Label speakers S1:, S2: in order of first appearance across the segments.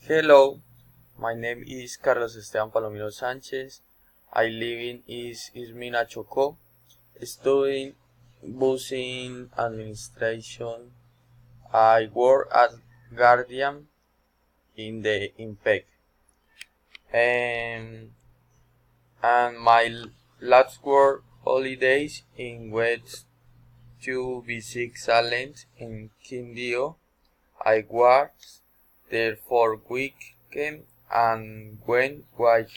S1: Hello, my name is Carlos Esteban Palomino Sanchez. I live in Ismina Chocó, studying business administration. I work as guardian in the IMPEC. And my last work holidays in West to visit Salent in Quindío. I was there for weekend and went with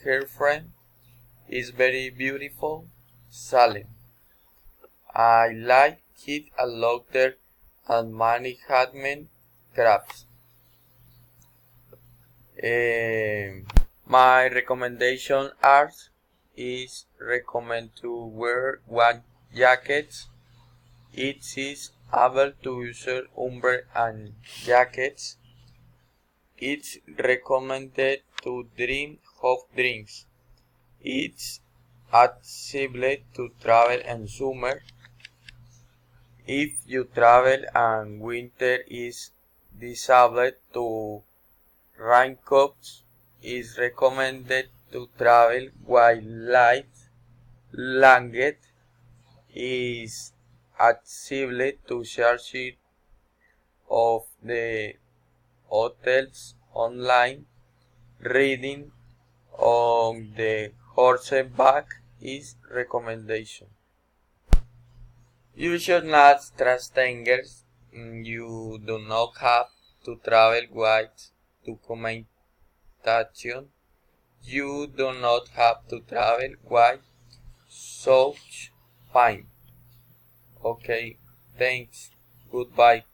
S1: her friend. It's very beautiful, Salem. I like it a lot there and many handmade crafts. My recommendation art is recommend to wear one jacket. It is able to use umbrella and jackets. It's recommended to drink hot drinks. It's accessible to travel in summer. If you travel and winter is disabled to raincoats, is recommended to travel while light blanket is accessible to search of the hotels online. Reading on the horseback is recommendation. You should not trust strangers. You do not have to travel with documentation. You do not have to travel with such fine. Okay, thanks. Goodbye.